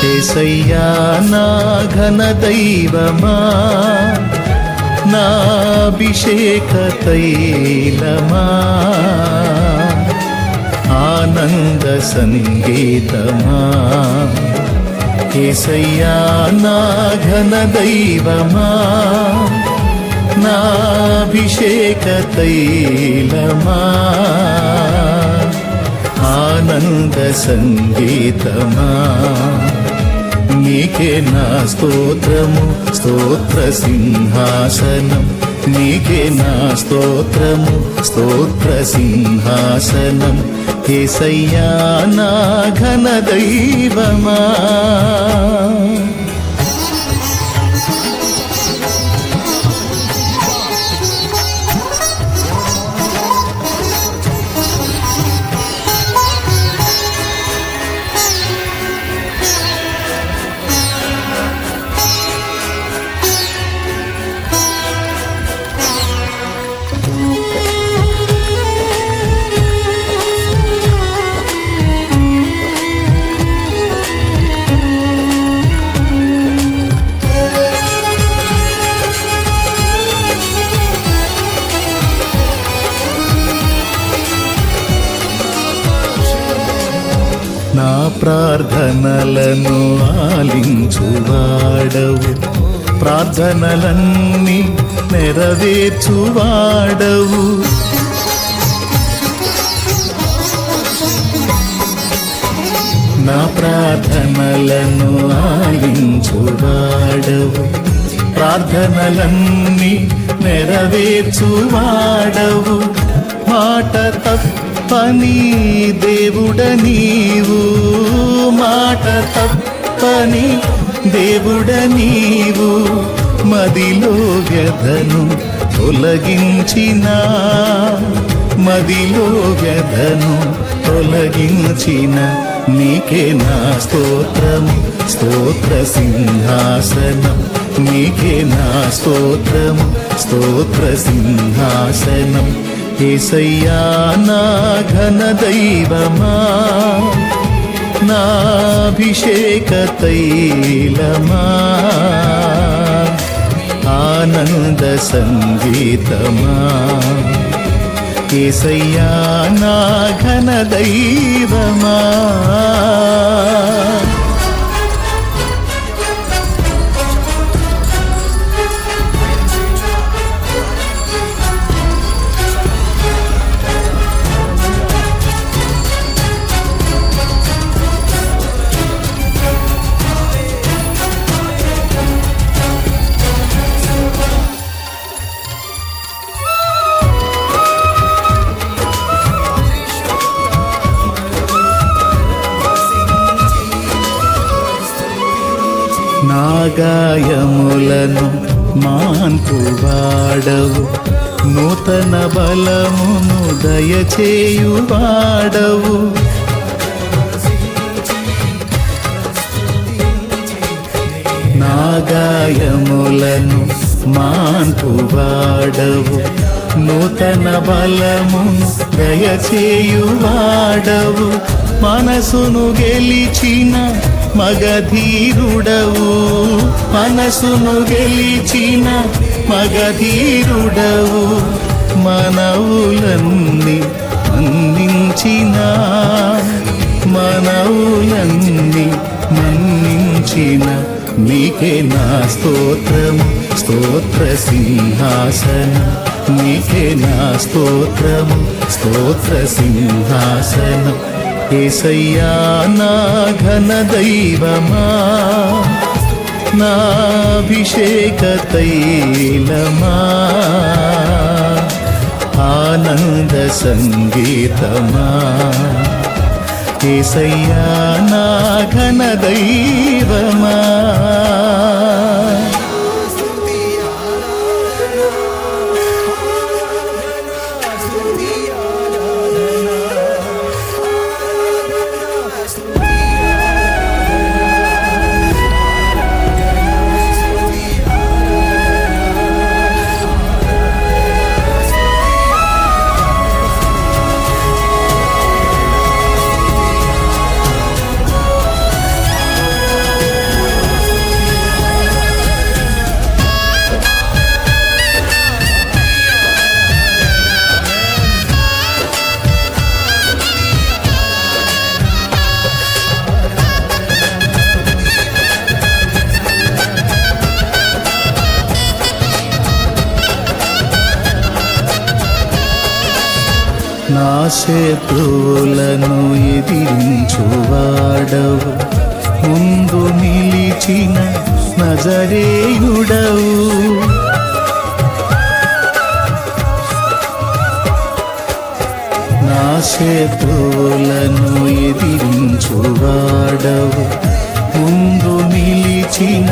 యేసయ్యా నా ఘన దైవమా, నా అభిషేక తైలమా, ఆనంద సంగీతమా. యేసయ్యా నా ఘన దైవమా, నా అభిషేక తైలమా, ఆనంద సంగీతమా. నీకే నా స్తోత్రము స్తోత్ర సింహాసనం, నీకే నా స్తోత్రము స్తోత్ర సింహాసనం. యేసయ్యా నా ఘన దైవమా. నా ప్రార్థనలను ఆలించువాడవు, ప్రార్థనలన్నీ నెరవేర్చువాడవు. నా ప్రార్థనలను ఆలించువాడవు, ప్రార్థనలన్నీ నెరవేర్చువాడవు. మాట తప్పని దేవుడ నీవు, మాట తప్పని దేవుడ నీవు. మదిలో వ్యధను తొలగించిన, మదిలో వ్యధను తొలగించిన. నీకే నా స్తోత్రము స్తోత్ర సింహాసనం, నీకే నా స్తోత్రము స్తోత్ర సింహాసనం. యేసయ్యా నా ఘన దైవమా, నా అభిషేక తైలమా, ఆనంద సంగీతమా. యేసయ్యా నా ఘన దైవమా. నా గాయములను మాన్పువాడవు, నూతన బలమును దయచేయువాడవు. నా గాయములను మాన్పువాడవు, నూతన బలమును దయచేయువాడవు. మనసును గెలిచిన మగధీరుడవు, మనసును గెలిచిన మగధీరుడవు. మనవులన్నీ మన్నించిన, మనవులన్నీ మన్నించిన. నీకే నా స్తోత్రము స్తోత్ర సింహాసనం, నీకే నా స్తోత్రము స్తోత్ర సింహాసనం. యేసయ్యా నా ఘన దైవమా, నా అభిషేక తైలమా, ఆనంద సంగీతమా. యేసయ్యా నా ఘన దైవమా. నా శత్రువులను ఎదిరించువాడవు, ముందు నిలిచిన నజరేయుడవు. నా శత్రువులను ఎదిరించువాడవు, ముందు నిలిచిన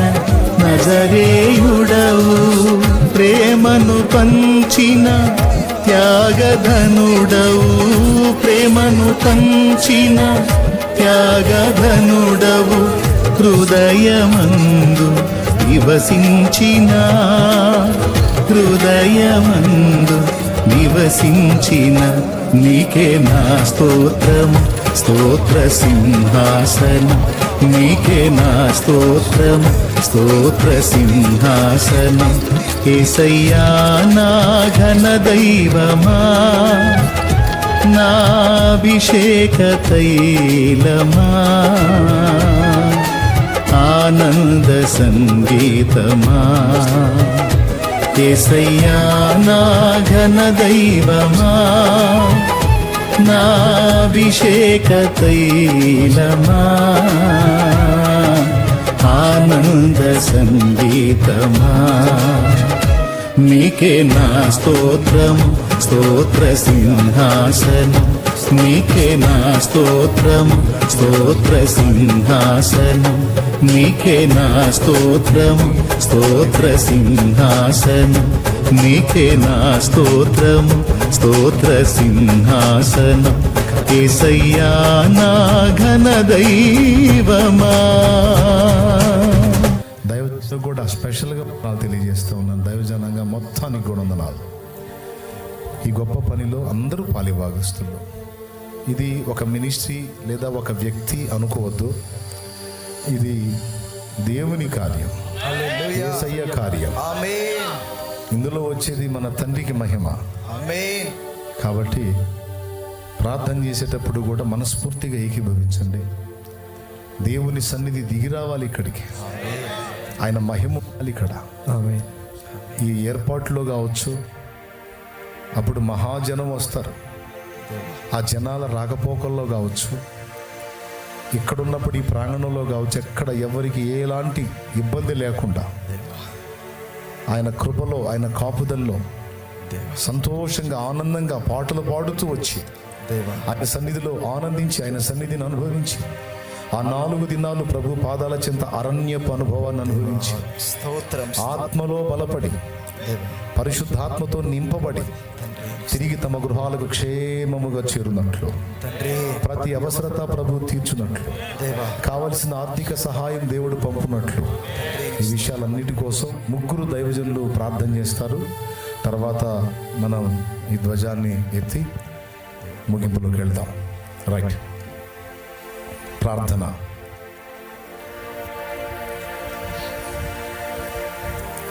నజరేయుడవు. ప్రేమను పంచిన త్యాగధనుడవు, ప్రేమను పంచిన త్యాగధనుడవు. హృదయమందు నివసించిన, హృదయమందు నివసించిన నీకే నా స్తోత్రము, స్తోత్ర సింహాసనం. నీకే నా స్తోత్రము, స్తోత్ర సింహాసనం. యేసయ్యా నా ఘన దైవమా, నా అభిషేక తైలమా, ఆనంద సంగీతమా. యేసయ్యా నా ఘన దైవమా, నా అభిషేక తైలమా, ఆనంద సంగీతమా. నీకే నా స్తోత్రము, స్తోత్ర సింహాసనం. నీకే నా స్తోత్రము, స్తోత్ర సింహాసనం. నీకే నా స్తోత్రము, స్తోత్ర సింహాసనం. నీకే నా స్తోత్రము, స్తోత్ర సింహాసనం. యేసయ్యా నా ఘన దైవమా. దైవజనులకు కూడా స్పెషల్గా నాకు తెలియజేస్తూ ఉన్నాను. దైవజనంగా మొత్తానికి కూడా వందనాలు. ఈ గొప్ప పనిలో అందరూ పాలిభాగస్తులు. ఇది ఒక మినిస్ట్రీ లేదా ఒక వ్యక్తి అనుకోవద్దు. ఇది దేవుని కార్యం, యేసయ్య కార్యం. ఇందులో వచ్చేది మన తండ్రికి మహిమ. కాబట్టి ప్రార్థన చేసేటప్పుడు కూడా మనస్ఫూర్తిగా ఏకీభవించండి. దేవుని సన్నిధి దిగి రావాలి ఇక్కడికి, ఆయన మహిమ ఇక్కడ. ఈ ఏర్పాట్లో కావచ్చు, అప్పుడు మహాజనం వస్తారు, ఆ జనాల రాకపోకల్లో కావచ్చు, ఇక్కడున్నప్పుడు ఈ ప్రాంగణంలో కావచ్చు, ఎక్కడ ఎవరికి ఎలాంటి ఇబ్బంది లేకుండా ఆయన కృపలో, ఆయన కాపుదల్లో సంతోషంగా ఆనందంగా పాటలు పాడుతూ వచ్చి ఆయన సన్నిధిలో ఆనందించి, ఆయన సన్నిధిని అనుభవించి, ఆ 4 దినాలు ప్రభు పాదాల చెంత అరణ్యపు అనుభవాన్ని అనుభవించి, ఆత్మలో బలపడి, పరిశుద్ధాత్మతో నింపబడి తిరిగి తమ గృహాలకు క్షేమముగా చేరునట్లు, ప్రతి అవసరత ప్రభు తీర్చునట్లు, కావలసిన ఆర్థిక సహాయం దేవుడు పంపునట్లు, ఈ విషయాలన్నిటి కోసం 3 దైవజనులు ప్రార్థన చేస్తారు. తర్వాత మనం ఈ ధ్వజాన్ని ఎత్తి ముగింపులోకి వెళ్దాం. రైట్, ప్రార్థన.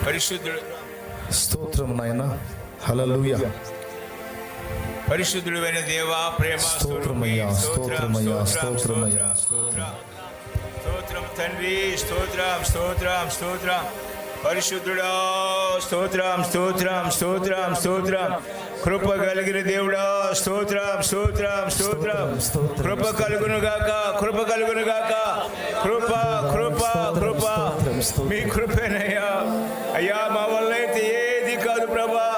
పరిశుద్ధుడు, స్తోత్రం నాయన, హల్లెలూయా. పరిశుద్ధుడైన దేవా, ప్రేమ స్తోత్రమయ్యా, స్తోత్రమయ్యా, స్తోత్రమయ్యా. స్తోత్రం తండ్రి, స్తోత్రం స్తోత్రం స్తోత్రం. పరిశుద్ధుడా, స్తోత్రం స్తోత్రం స్తోత్రం స్తోత్రం. కృప కలిగిన దేవుడా, స్తోత్రం స్తోత్రం స్తోత్రం. కృప కలుగును గాక, కృప కలుగును గాక. కృప కృప కృప, మీ కృపేనయ్యా. అయ్యా, మా వల్ల అయితే ఏది కాదు ప్రభా,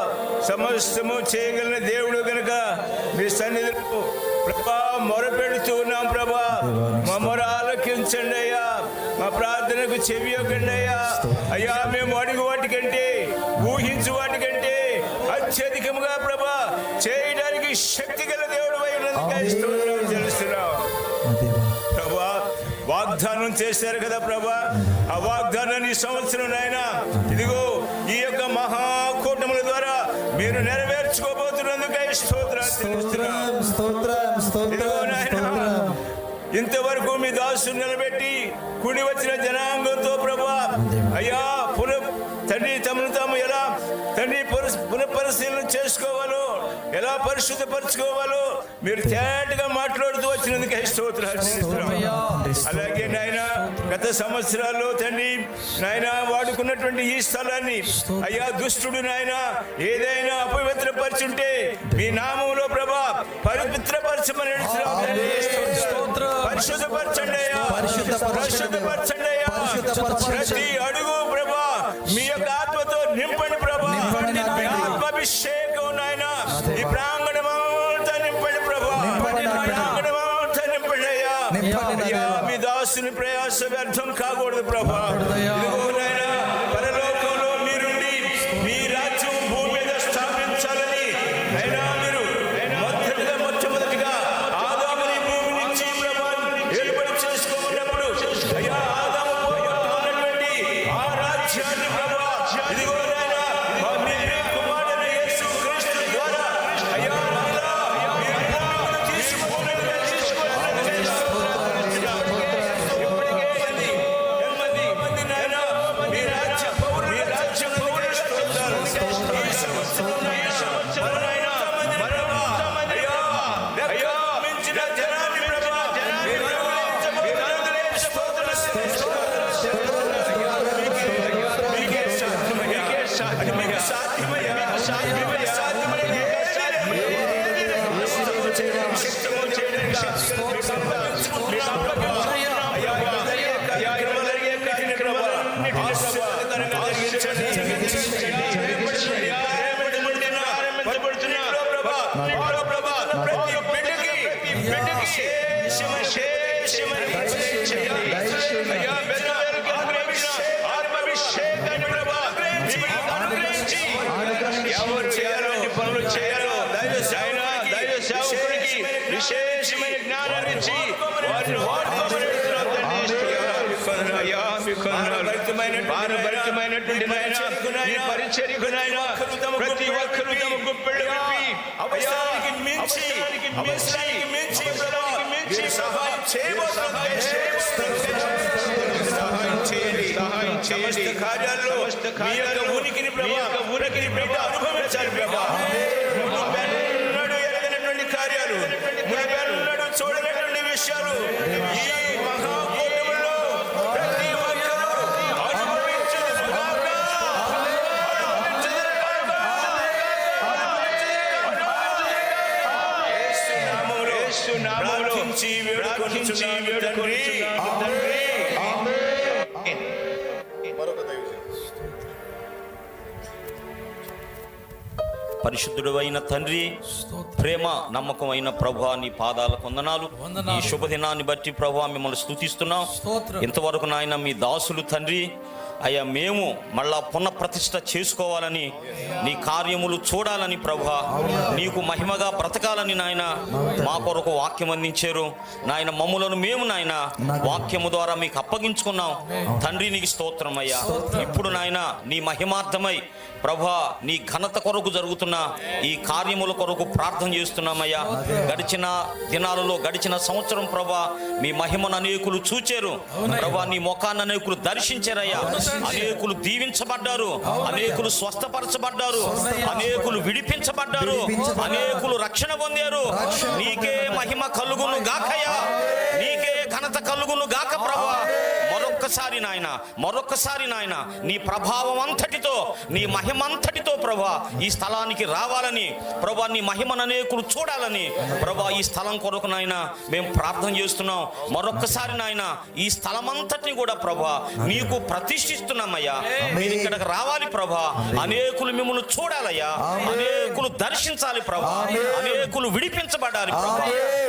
సమస్తము చేయగలిగిన దేవుడు కనుక మీ సన్నిధిలో ప్రభా మొరపెడుతూ ఉన్నాం ప్రభా. మా మొర ఆలకించండి అయ్యా, మా ప్రార్థనకు చెవియొకండి అయ్యా. అయ్యా, మేము అడుగు వాటికంటే, ఊహించు వాటికంటే అత్యధికముగా ప్రభా చేయడానికి శక్తి గల దేవుడు అయినందుకు తెలుస్తున్నాం ప్రభా. వాగ్దానం చేశారు కదా ప్రభా, ఆ వాగ్దానాన్ని ఈ సంవత్సరం నాయన ఇదిగో ఈ యొక్క మహాకూటముల ద్వారా మీరు నెరవేర్చుకోబోతున్నందుకు ఇదిగో నాయన, ఇంతవరకు మీ దాసుని నిలబెట్టి కూడి వచ్చిన జనాంగంతో ప్రభా అయ్యా తండ్రి తమను తాము ఎలా తండ్రి పునఃపరిశీలన చేసుకోవాలో, ఎలా పరిశుద్ధపరచుకోవాలో మీరు తేటగా మాట్లాడుతూ వచ్చినందుకు స్తోత్రాలు. అలాగే నాయన గత సంవత్సరాల్లో తండ్రి నాయన వాడుకున్నటువంటి ఈ స్థలాన్ని అయ్యా దుష్టుడు నాయన ఏదైనా అపవిత్రపరచుంటే మీ నామంలో ప్రభా పవిత్రపరచమని పరిశుద్ధపరచండి అయ్యా, పరిశుద్ధపరచండి అయ్యా. ప్రతి అడుగు ప్రభా మీ యొక్క ఆత్మతో నింపండి ప్రభా, మీ ఆత్మాభిషేకం నాయన ఈ ప్రాంగణమంతా నింపండి ప్రభా, ప్రాంగణమంతా నింపండి అయ్యా. అయ్యా మీ దాసుని ప్రయాస వ్యర్థం కాకూడదు ప్రభా. ఇదిగో నాయనా పరలోకంలో మీరుండి మీ రాజ్యం భూమి మీద స్థాపించాలని అయినా మీరు మొట్టమొదటిగా ఆదాముని భూమి నుంచి ప్రభా ఏర్పాటు చేసుకోమన్నప్పుడు అయ్యా ఆదాము పోగొట్టుకున్నటువంటి ఆ రాజ్యాన్ని ప్రభా ఇదిగో నాయనా మీ కుమారుడైన యేసు క్రీస్తు ద్వారా అయ్యా ఎవరు చేయాలని పనులు చేయాలో దైవ సేవకుడికి విశేషమైన జ్ఞానాన్ని ఇచ్చి వారిని భారభరితమైనటువంటి పరిచర్యకు ప్రతి ఒక్కరు తమ గుప్పెళ్ళు విప్పి అవసరానికి మించి సహాయం చేయండి. కార్యాల్లో మీ యొక్క ఉనికిని ప్రభా అనుభవించాలి ప్రభా. మునుపెన్నడూ ఎరగనటువంటి కార్యాలు, మునుపెన్నడూ చూడనటువంటి విషయాలు ఈ మహాకూటములో ప్రతి ఒక్కరూ యేసు నామములో వేడుకొనుచున్నాము తండ్రి. పరిశుద్ధుడు అయిన తండ్రి, ప్రేమ నమ్మకం అయిన ప్రభువా నీ పాదాలకు వందనాలు. ఈ శుభదినాన్ని బట్టి ప్రభువా మిమ్మల్ని స్తుతిస్తున్నాం. ఇంతవరకు నాయన మీ దాసులు తండ్రి అయ్యా మేము మళ్ళా పునఃప్రతిష్ఠ చేసుకోవాలని, నీ కార్యములు చూడాలని ప్రభువా, నీకు మహిమగా బ్రతకాలని నాయన మా కొరకు వాక్యం అందించారు నాయన. మమ్ములను మేము నాయన వాక్యము ద్వారా మీకు అప్పగించుకున్నాం తండ్రి. నీకు స్తోత్రం అయ్యా. ఇప్పుడు నాయన నీ మహిమార్థమై ప్రభా నీ ఘనత కొరకు జరుగుతున్న ఈ కార్యముల కొరకు ప్రార్థన చేస్తున్నామయ్యా. గడిచిన దినాలలో గడిచిన సంవత్సరం ప్రభా మీ మహిమను అనేకులు చూచారు ప్రభా, నీ ముఖాన్ని అనేకులు దర్శించారయ్యా. అనేకులు దీవించబడ్డారు, అనేకులు స్వస్థపరచబడ్డారు, అనేకులు విడిపించబడ్డారు, అనేకులు రక్షణ పొందారు. నీకే మహిమ కలుగును గాకయ్యా, నీకే ఘనత కలుగును గాక ప్రభా. మరొక్కసారి నాయన నీ ప్రభావం అంతటితో, నీ మహిమంతటితో ప్రభా ఈ స్థలానికి రావాలని ప్రభా, నీ మహిమను అనేకులు చూడాలని ప్రభా ఈ స్థలం కొరకు నాయన మేము ప్రార్థన చేస్తున్నాం. మరొక్కసారి నాయన ఈ స్థలం అంతటిని కూడా ప్రభా నీకు ప్రతిష్ఠిస్తున్నామయ్యా. మీరు ఇక్కడికి రావాలి ప్రభా, అనేకులు మిమ్మల్ని చూడాలయ్యా, అనేకులు దర్శించాలి ప్రభా, అనేకులు విడిపించబడాలి ప్రభా.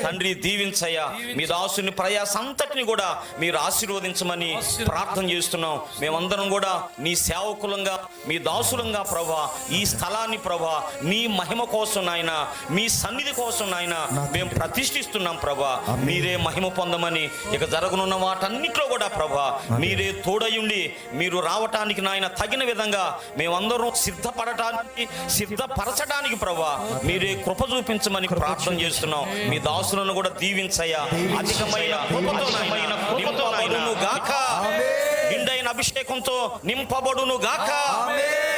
తండ్రి దీవించయ్యా. మీ దాసుని ప్రయాస అంతటిని కూడా మీరు ఆశీర్వదించమని ప్రార్థన చేస్తున్నాం. మేమందరం కూడా నీ సేవకులంగా, మీ దాసులంగా ప్రభా ఈ స్థలాన్ని ప్రభా నీ మహిమ కోసం నాయన, మీ సన్నిధి కోసం నాయన మేము ప్రతిష్ఠిస్తున్నాం ప్రభా. మీరే మహిమ పొందమని, ఇక జరగనున్న వాటన్నిటిలో కూడా ప్రభా మీరే తోడయుండి మీరు రావటానికి నాయన తగిన విధంగా మేమందరం సిద్ధపరచడానికి ప్రభా మీరే కృప చూపించమని ప్రార్థన చేస్తున్నాం. మీ దాసులను కూడా దీవించయ్యా. అధికమైన కృపతో నాయన నింపబడును గాక, నిండైన అభిషేకంతో నింపబడును గాక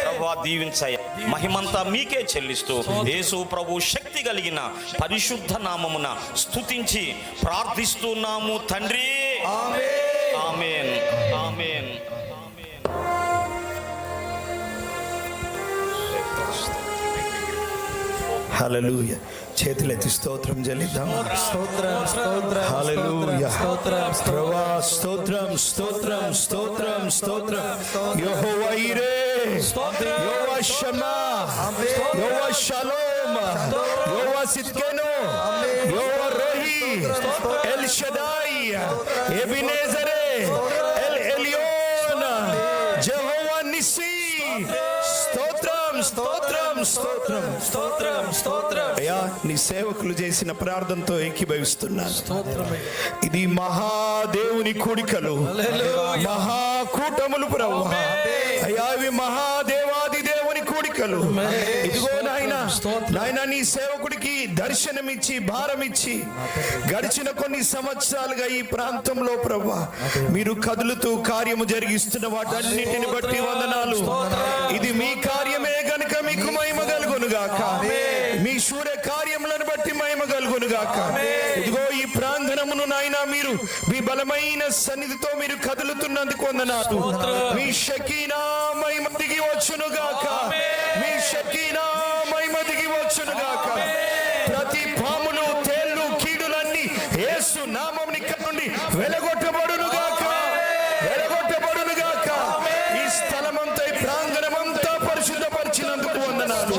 ప్రభా. దీవించయ్య. మహిమంతా మీకే చెల్లిస్తూ యేసు ప్రభు శక్తి కలిగిన పరిశుద్ధ నామమున స్తుతించి ప్రార్థిస్తున్నాము తండ్రి. ఆమేన్ ఆమేన్. హల్లెలూయా. చేతులెత్తి స్తోత్రం చెల్లిద్దాం. హల్లెలూయా. ప్రభువా స్తోత్రం స్తోత్రం స్తోత్రం స్తోత్రం. యెహోవా ఈరే, యెహోవా షమ్మా, యెహోవా షలోమ్, యెహోవా సిద్కెను, యెహోవా రోహి, ఎల్ షదాయి, ఎబినేజరే, ఎల్ ఎలియోన్, యెహోవా నిస్సి. స్తోత్రం స్తోత్రం స్తోత్రం స్తోత్రం స్తోత్రం. అయ్యా, నీ సేవకులు చేసిన ప్రార్థనతో ఏకీభవిస్తున్నాను. ఇది మహాదేవుని కూడికలు, మహాకూటములు ప్రభువా. అయ్యా, ఇవి మహాదేవాది దేవుని కూడికలు. ఇదిగో నాయన నీ సేవకుడికి దర్శనమిచ్చి భారమిచ్చి గడిచిన కొన్ని సంవత్సరాలుగా ఈ ప్రాంతంలో ప్రభువా మీరు కదులుతూ కార్యము జరిగిస్తున్న వాటన్నిటిని బట్టి వందనాలు. ఇది మీ కార్యమే గనుక మీకు మహిమ కలుగునుగాక. మీ శూర కార్యములను బట్టి మహిమ కలుగునుగాక. ఇదిగో ఈ ప్రాంగణమును నాయన మీరు మీ బలమైన సన్నిధితో మీరు కదులుతున్నందుకు వందనాలు. మీ షకీనా మహిమ దిగి వచ్చునుగాక. మీ షకీనా మహిమ దిగి వచ్చునుగాక. ప్రతి పాములు తేళ్లు కీడులన్నీ యేసు నామమున ఇక్కడి నుండి వెలగొట్టబడునుగాక, వెలగొట్టబడునుగాక. ఈ స్థలమంతా ఈ ప్రాంగణమంతా పరిశుద్ధపరిచినందుకు వందనాలు.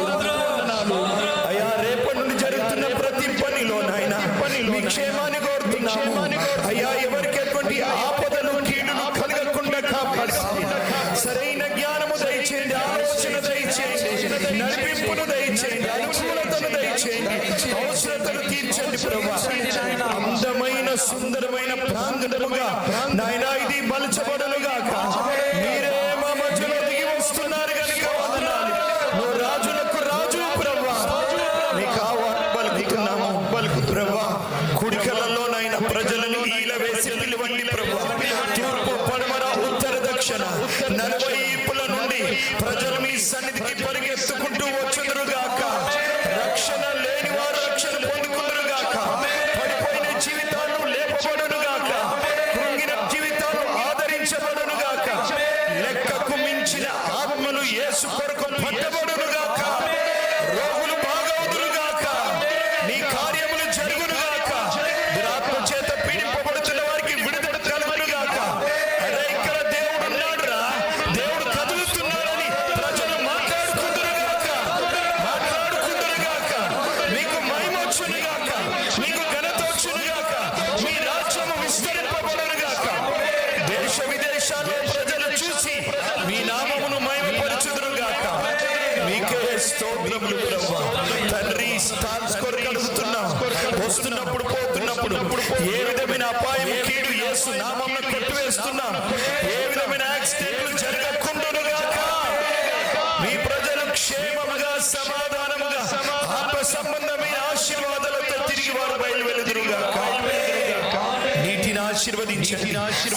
అయ్యా, రేపటి నుండి జరుగుతున్న ప్రతి పనిలో నాయన మీ క్షేమాన్ని కోరుతున్నాము. అయ్యా, ఎవరికి ఎటువంటి ఆపదలు కీడులు కలగకుండా కాపాడండి. సరైన జ్ఞానము దయచేయండి, ఆలోచన దయచేయండి, నడిపింపును దయచేయండి, అనుకూలతను దయచేయండి, అవసరతను తీర్చండి ప్రభువా. అందమైన సుందరమైన ప్రాంగణముగా నాయనా ఇది మలచబడునుగాక. మీరే మా మధ్యలో దిగి వస్తున్నారు కనుక వందనాలు. నువ్వు రాజులకు రాజు ప్రభువా. నీకు ఆహ్వానం పలుకుతున్నాము, పలుకు ప్రభువా. కుడికలలో నాయన ప్రజలను ఈల వేసి పిలువండి ప్రభువా. తూర్పు పడమర ఉత్తర దక్షిణ నలువైపుల నుండి ప్రజలు మీ సన్నిధికి పరిగెత్తుకుంటూ వచ్చుదురుగాక. రక్షణ లేని వారు రక్షణ పొందుకుందురుగాక. పడిపోయిన జీవితాలు లేపబడునుగాక. కృంగిన జీవితాలు ఆదరించబడునుగాక. లెక్కకు మించిన ఆత్మలు యేసు కొరకు పట్టబడునుగాక. రోగులు బాగవుదురుగాక. నీ కార్యములు జరుగునుగాక. దురాత్మ చేత పీడింపబడుతున్న వారికి విడుదల కలుగునుగాక. అరే, ఇక్కడ దేవుడు ఉన్నాడురా, దేవుడు కదులుతున్నాడని ప్రజలు మాట్లాడుకుందురుగాక, మాట్లాడుకుందురుగాక. మీకు మహిమ వచ్చునుగాక, మీకు ఘనత వచ్చునుగాక, మీ రాజ్యము విస్తరింపబడునుగాక. దేశ విదేశాల్లో ప్రజలు చూసి మీ నామమును మహిమపరచుదురుగాక. మీకే స్తోత్రములు ప్రభువా. తండ్రి, స్టార్స్ కొరకు అడుగుతున్నాం. వస్తున్నప్పుడు పోతున్నప్పుడు ఏ విధమైన అపాయం కీడు యేసు నామమున కొట్టివేస్తున్నాం. ఏ విధమైన యాక్సిడెంట్లు జరగకుండునుగాక. మీ ప్రజలు క్షేమముగా సమాధానముగా ఆత్మ సంబంధమైన ఆశీర్వాదాలతో తిరిగి వారు బయలువెలుదురుగాక. నీటిని ఆశీర్వదించండి,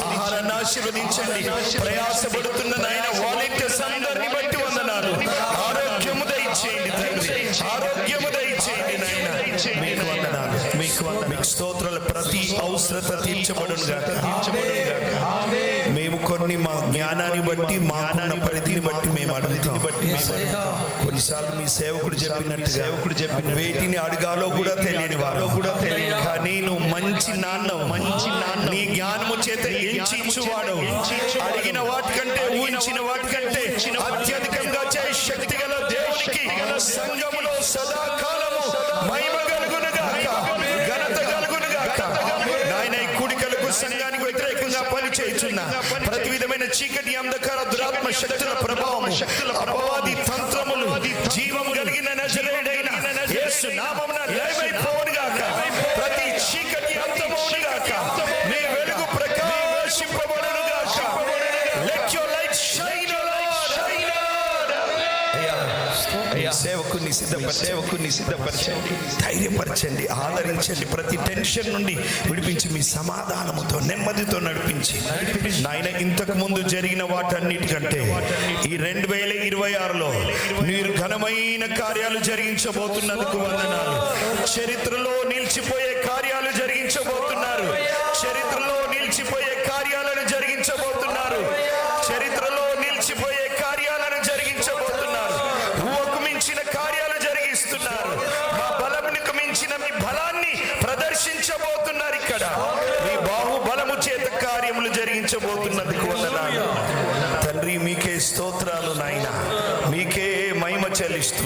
ఆహారాన్ని ఆశీర్వదించండి. ప్రయాసపడుతున్న నాయన వాలంటీర్స్ అందరిని బట్టి వందనాలు. ఆరోగ్యము దయచేయండి తండ్రి, ఆరోగ్యము దయచేయండి నాయన. మీకు వందనాలు, మీకు స్తోత్రాలు. ప్రతి అవసరత తీర్చబడునుగాక. మేము కొన్ని మా జ్ఞానాన్ని బట్టి మాకున్న పరిధిని బట్టి మేము అడుగుతాం. కొన్నిసార్లు మీ సేవకుడు చెప్పినట్టు వేటిని అడగాలో కూడా తెలియని వారు కూడా తెలియదు. కానీ నువ్వు మంచి నాన్న, నీ జ్ఞానము చేత ఎంచువాడు. అడిగిన వాటికంటే ఊహించిన వాటికంటే అత్యధికంగా చేయ శక్తి గల దేవునికి సంఘములో సదాకాలము మహిమ కలుగునుగాక, ఘనత కలుగునుగాక. నాయన, ఈ కూడికలకు సంఘానికి వ్యతిరేకంగా పని చేయుచున్న ప్రతి విధమైన చీకటి, అంధకార, దురాత్మ శక్తుల ప్రభావము, అపవాది తంత్రములు జీవం కలిగిన నజరేయుడైన యేసు నామమున లయమైపోవునుగాక. ప్రతి చీకటి అంతమవునుగాక. మీ వెలుగు ప్రకాశింపబడునుగాక. Let your light shine, O Lord. సేవకుని సిద్ధపరచండి, ధైర్యపరచండి, ఆదరించండి. ప్రతి టెన్షన్ నుండి విడిపించి మీ సమాధానముతో నెమ్మదితో నడిపించి నాయన ఇంతకు ముందు జరిగిన వాటన్నిటికంటే ఈ 2026లో మీరు ఘనమైన కార్యాలు జరిగించబోతున్నందుకు వందనాలు. చరిత్రలో నిలిచిపోయే కార్యాలు జరిగించబోతున్నారు. చరిత్రలో నిలిచిపోయే నడిపించబోతున్నందుకు వందనాలు తండ్రి. మీకే స్తోత్రాలు నాయన, మీకే మహిమ చెల్లిస్తూ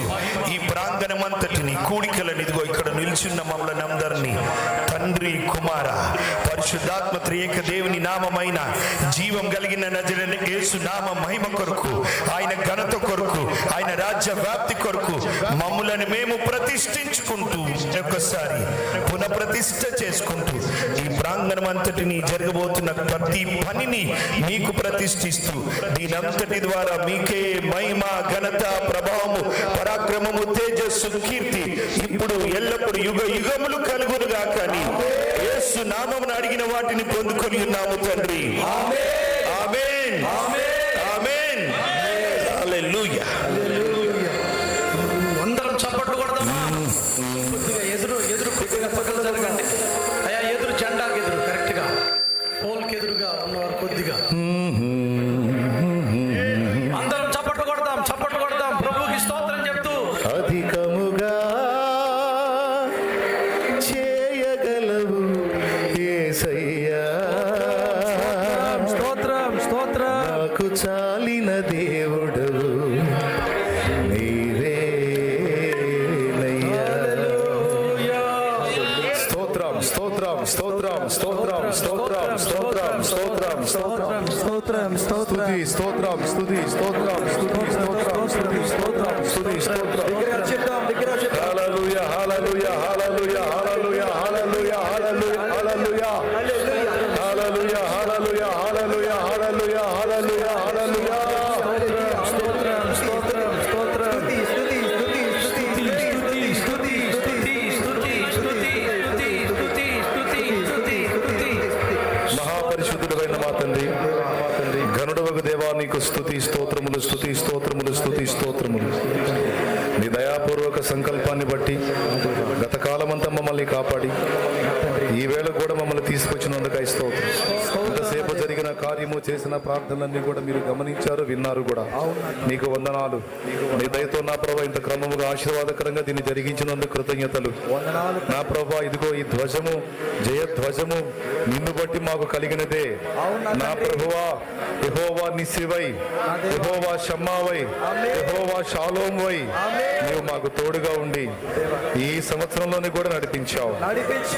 ఈ ప్రాంగణమంతటిని కూడికలను ఇదిగో ఇక్కడ నిల్చున్న మమ్మల్ని అందరినీ తండ్రి, కుమార, పరిశుద్ధాత్మ త్రియేక దేవుని నామమైన జీవం కలిగిన నజరేయుడైన యేసు నామ మహిమ కొరకు, ఆయన ఘనత కొరకు, ఆయన రాజ్య వ్యాప్తి కొరకు మమ్ములను మేము ప్రతిష్ఠించుకుంటూ ఒక్కసారి పునఃప్రతిష్ఠ చేసుకుంటూ ఈ ప్రాంగణం అంతటిని జరగబోతున్న ప్రతి పనిని మీకు ప్రతిష్ఠిస్తూ దీనంతటి ద్వారా మీకే మహిమ, ఘనత, ప్రభావము, పరాక్రమము, తేజస్సు, కీర్తి ఇప్పుడు ఎల్లప్పుడు యుగ యుగములు కలుగునుగా. కానీ యేసు నామమున అడిగిన వాటిని పొందుకొని ఉన్నాము తండ్రి. ఆమేన్, ఆమేన్, హల్లెలూయా. అందరం చప్పట్లు కొడదామా? కొద్దిగా ఎదురు కొద్దిగా పక్కన జరగండి అయ్యా. ఎదురు జెండాకి ఎదురు కరెక్ట్గా పోల్కి ఎదురుగా ఉన్నవారు కొద్దిగా అందరం చప్పట్లు కొడదాం, చప్పట్లు కొడదాం, ప్రభువుకి స్తోత్రం చెప్తూ. అధికముగా చేయగలవు యేసయ్యా, స్తోత్రం, స్తోత్రం. నాకు చాలిన దేవుడవు నీవేనయ్యా. స్తోత్రం, స్తోత్రం, స్తోత్రం, స్తోత్రం, స్తోత్రం, స్తోత్రం, స్తోత్రం, స్తోత్రం, స్తోత్రం, స్తోత్రం. స్తుతి, స్తోత్రం, స్తుతి, స్తోత్రం, స్తుతి, స్తోత్రం, స్తుతి, స్తోత్రం, స్తుతి, స్తోత్రం. హల్లెలూయా, హల్లెలూయా, హల్లెలూయా, హల్లెలూయా, హల్లెలూయా, హల్లెలూయా, హల్లెలూయా, హల్లెలూయా, హల్లెలూయా, హల్లెలూయా, హల్లెలూయా, హల్లెలూయా, హల్లెలూయా. స్తోత్రం, స్తోత్రం, స్తోత్రం. మహాపరిశుద్ధుడైన మా తండ్రి, ఘనుడవగు దేవా, నీకు స్తుతి స్తోత్రములు, స్తుతి స్తోత్రములు, స్తుతి స్తోత్రములు. నీ దయాపూర్వక సంకల్పాన్ని బట్టి గత కాలమంతా మమ్మల్ని కాపాడి ఈ వేళ కూడా మమ్మల్ని తీసుకొచ్చినందుకు స్తోత్రం. ఇంతసేపు జరిగిన కార్యము, చేసిన ప్రార్థనలన్నీ కూడా మీరు గమనించారు, విన్నారు కూడా. నీకు వందనాలు. నీ దయతో నా ప్రభా ఇంత క్రమముగా ఆశీర్వాదకరంగా దీన్ని జరిగించినందుకు కృతజ్ఞతలు. నా ప్రభా ఇదిగో ఈ ధ్వజము, జయధ్వజము నిన్ను బట్టి మాకు కలిగినదే. నా ప్రభువా, యెహోవా నిస్సివై, యెహోవా షమ్మావై, యెహోవా షాలోం వై నీవు మాకు తోడుగా ఉండి ఈ సంవత్సరంలోని కూడా నడిపించావు.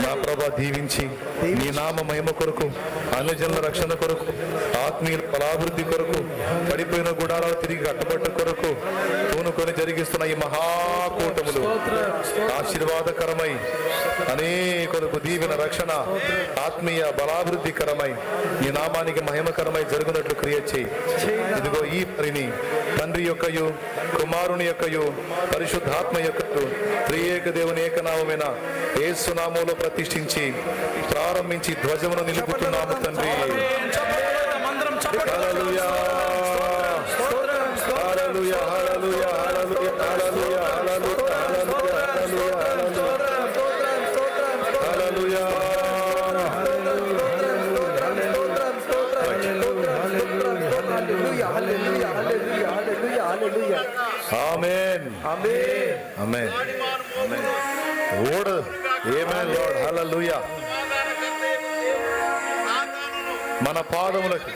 నా ప్రభా దీవించి నీ నామ మహిమ కొరకు, అన్యజనుల రక్షణ కొరకు, ఆత్మీయ ఫలాభివృద్ధి కొరకు, పడిపోయిన గుడారాలు తిరిగి కట్టబట్ట కొరకు పూనుకొని జరిగిస్తున్న ఈ మహాకూటములు ఆశీర్వాదకరమై అనేకులకు దీవెన, రక్షణ, ఆత్మీయ బలాభివృద్ధికరమై నీ నామానికి మహిమకరమై జరుగునట్లు క్రియ చేయి. ఇదిగో ఈ పనిని తండ్రి యొక్కయు, కుమారుని యొక్కయు, పరిశుద్ధాత్మ యొక్కయు, త్రియేక దేవుని ఏకనామమైన యేసు నామములో ప్రతిష్ఠించి ప్రారంభించి ధ్వజమును నిలుపుతున్నాము తండ్రి. హల్లెలూయా, హల్లెలూయా, హల్లెలూయా, హల్లెలూయా, హల్లెలూయా, హల్లెలూయా, హల్లెలూయా. ఆమేన్, ఆమేన్, ఆమేన్. ఓడు ఆమేన్ లార్డ్, హల్లెలూయా. మన పాదములకు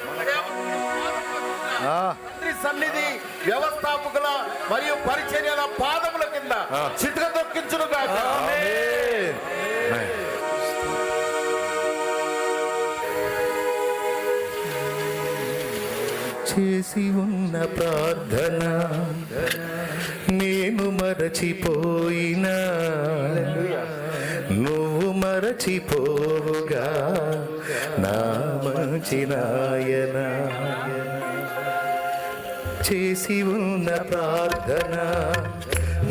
సన్నిధి వ్యవస్థాపకుల మరియు పరిచర్యల పాదముల కింద చిత్ర దొక్కించును గాక. ఆమేన్. చేసి ఉన్న ప్రార్థన నేను మరచిపోయినా, నువ్వు మరచిపోవుగా నా మంచి నాయన. చేసి ఉన్న ప్రార్థన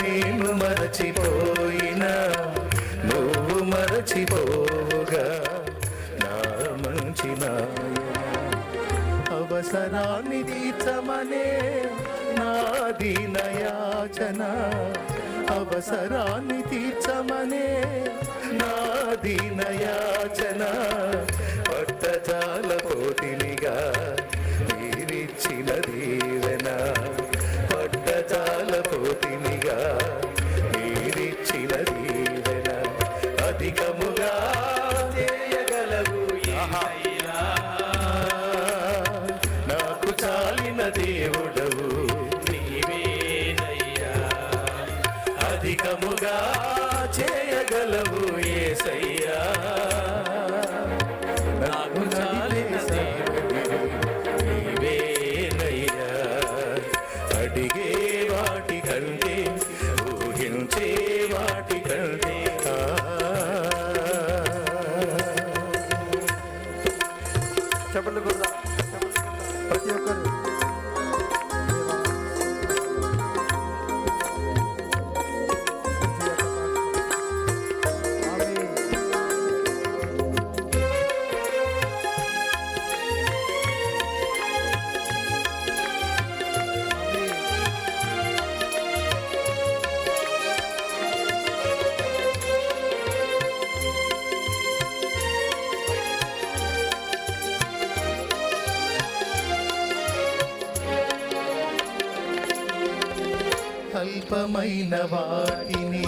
నేను మరచిపోయినా, నువ్వు మరచిపోవుగా నా మంచి నాయన. అవసరాన్ని తీర్చమనే నా దీనయాచన, అవసరాన్ని తీర్చమనే నా దీనయాచన. పట్టజాల పోతినిగా మీరిచ్చిన దీవెన, పట్టజాల పోతినిగా మీరిచ్చిన దీవెన. అధికముగా చేయగలవు యేసయ్యా, దేవుడవు నీవేనయ్యా అధికముగా చేయగలవు యేసయ్యా నాకు చాలిన దేవుడు నీవేనయ్యా అడిగే వాటి కంటే ఊహించే వాటి కంటే చెప్పండి గురుదా ప్రతి ఒక్కరు అల్పమైన వాటిని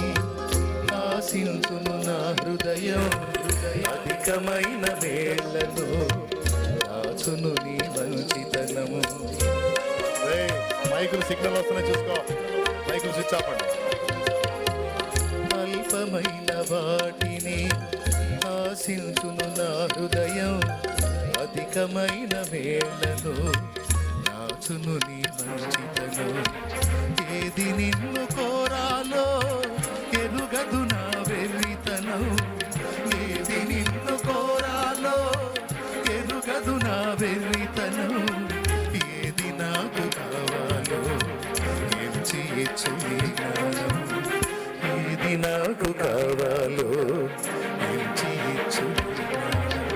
ఆశించును నా హృదయం అధికమైన వేళ్లను దాచును నీ మంచితనము. మైకులు సిగ్నల్ వస్తున్నాయి చూసుకో, మైకులు స్విచ్ ఆఫ్ అండి. అల్పమైన వాటిని ఆశించును నా హృదయం అధికమైన వేళ్లను దాచును నీ మంచితనం. ఏది నిన్ను కోరాలో ఎరుగదు నా వెర్రితనం. ఏది నిన్ను కోరాలో ఎరుగదు నా వెర్రితనం. ఏది నాకు కావాలో ఎంచి ఇచ్చు నీ జ్ఞానం. ఏది నాకు కావాలో ఎంచి ఇచ్చు నీ జ్ఞానం.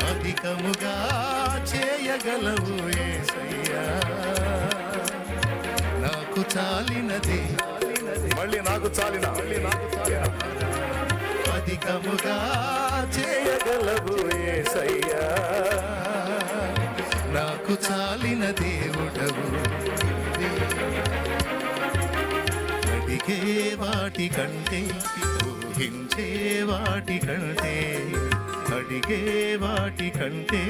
అధికముగా చేయగలవు యేసయ్యా నాకు చాలినది మళ్ళీ నాకు చాలిన అధికముగా చేయగలవు యేసయ్యా నాకు చాలిన దేవుడవు. అడిగే వాటి కంటే ఊహించే వాటి కంటే అడిగే వాటి కంటే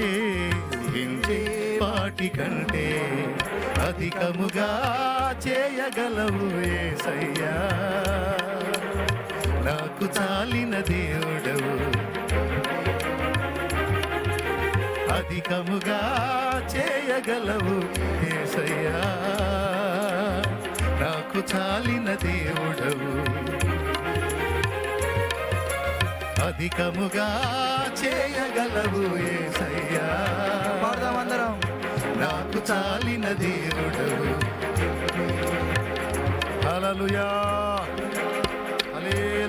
ఊహించే వాటి కంటే అధికముగా చేయగలవు యేసయ్యా నాకు చాలిన దేవుడవు. అధికముగా చేయగలవు యేసయ్యా నాకు చాలిన దేవుడవు. అధికముగా చేయగలవు యేసయ్యా పాడదామందరం నాకు చాలిన దేవుడవు. హల్లెలూయా హల్లెలూయా.